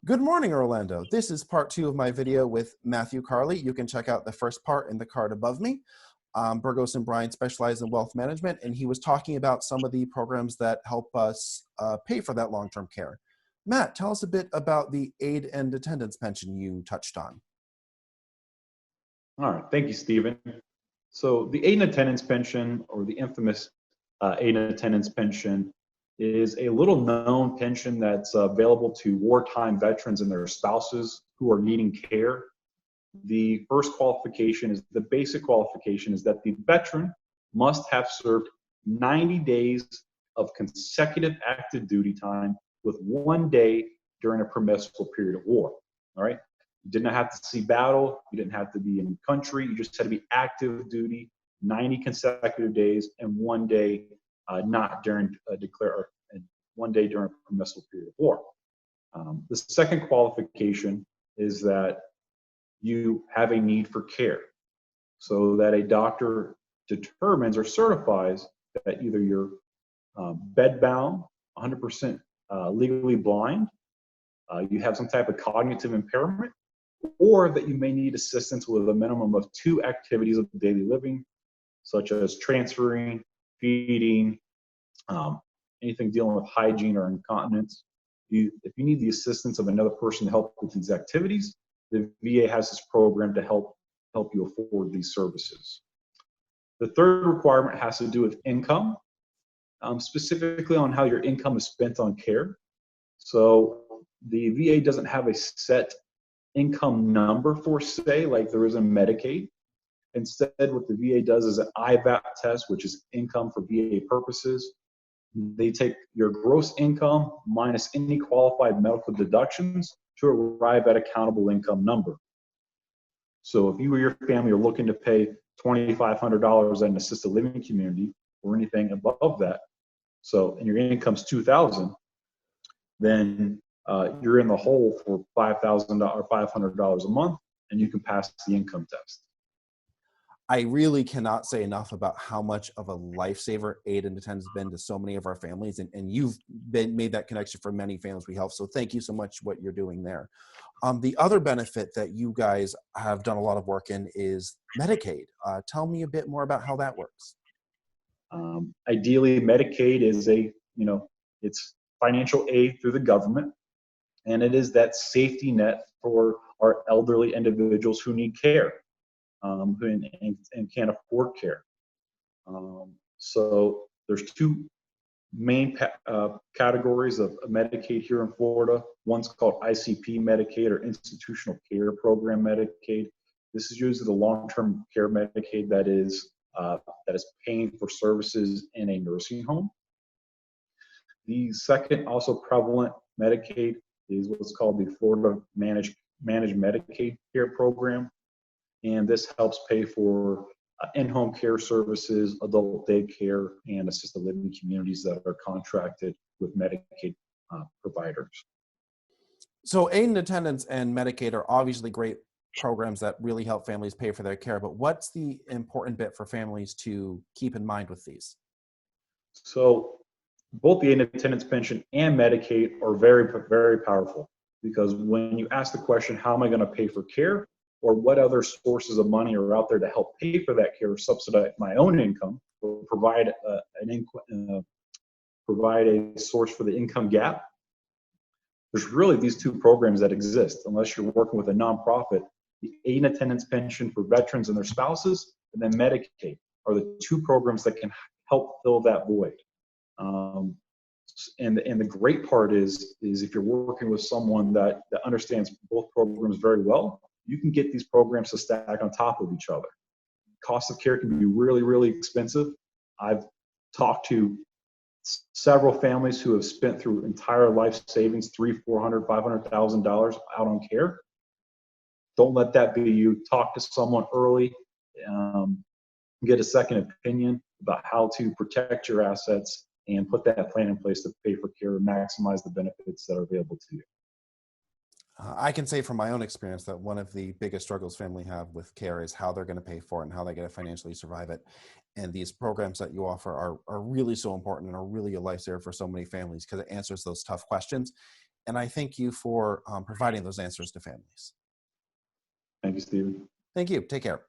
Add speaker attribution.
Speaker 1: Good morning, Orlando. This is part 2 of my video with Matthew Carli. You can check out the first part in the card above me. Burgos and Brein specialize in wealth management, and he was talking about some of the programs that help us pay for that long-term care. Matt, tell us a bit about the aid and attendance pension you touched on.
Speaker 2: All right, thank you, Stephen. So the aid and attendance pension, or the infamous aid and attendance pension, is a little known pension that's available to wartime veterans and their spouses who are needing care. The first qualification is, the basic qualification is that the veteran must have served 90 days of consecutive active duty time with 1 day during a permissible period of war. All right. You did not have to see battle. You didn't have to be in country. You just had to be active duty, 90 consecutive days, and 1 day not during and 1 day during a permissible period of war. The second qualification is that you have a need for care, so that a doctor determines or certifies that either you're bedbound, 100% legally blind, you have some type of cognitive impairment, or that you may need assistance with a minimum of 2 activities of daily living, such as transferring, feeding, anything dealing with hygiene or incontinence. If you need the assistance of another person to help with these activities, the VA has this program to help you afford these services. The third requirement has to do with income, specifically on how your income is spent on care. So the VA doesn't have a set income number for, say, like there is in Medicaid. Instead, what the VA does is an IVAP test, which is income for VA purposes. They take your gross income minus any qualified medical deductions to arrive at a countable income number. So if you or your family are looking to pay $2,500 at an assisted living community or anything above that, and your income's $2,000, then you're in the hole for $5,000 or $500 a month, and you can pass the income test.
Speaker 1: I really cannot say enough about how much of a lifesaver aid and attendance has been to so many of our families, and you've made that connection for many families we help. So thank you so much what you're doing there. The other benefit that you guys have done a lot of work in is Medicaid. Tell me a bit more about how that works.
Speaker 2: Ideally, Medicaid is it's financial aid through the government, and it is that safety net for our elderly individuals who need care. And can't afford care. So there's 2 main categories of Medicaid here in Florida. One's called ICP Medicaid, or Institutional Care Program Medicaid. This is usually the long-term care Medicaid that is paying for services in a nursing home. The second, also prevalent Medicaid, is what's called the Florida Managed Medicaid Care Program. And this helps pay for in-home care services, adult daycare, and assisted living communities that are contracted with Medicaid providers.
Speaker 1: So aid and attendance and Medicaid are obviously great programs that really help families pay for their care, but what's the important bit for families to keep in mind with these?
Speaker 2: So both the aid and attendance pension and Medicaid are very, very powerful, because when you ask the question, how am I going to pay for care? Or what other sources of money are out there to help pay for that care or subsidize my own income, or provide a source for the income gap? There's really these 2 programs that exist, unless you're working with a nonprofit. The aid and attendance pension for veterans and their spouses, and then Medicaid are the 2 programs that can help fill that void. And the great part is if you're working with someone that understands both programs very well, you can get these programs to stack on top of each other. Cost of care can be really, really expensive. I've talked to several families who have spent through entire life savings, $300,000, $400,000, $500,000 out on care. Don't let that be you. Talk to someone early, get a second opinion about how to protect your assets, and put that plan in place to pay for care and maximize the benefits that are available to you.
Speaker 1: I can say from my own experience that one of the biggest struggles families have with care is how they're going to pay for it and how they're going to financially survive it. And these programs that you offer are really so important and are really a lifesaver for so many families, because it answers those tough questions. And I thank you for providing those answers to families.
Speaker 2: Thank you, Stephen.
Speaker 1: Thank you. Take care.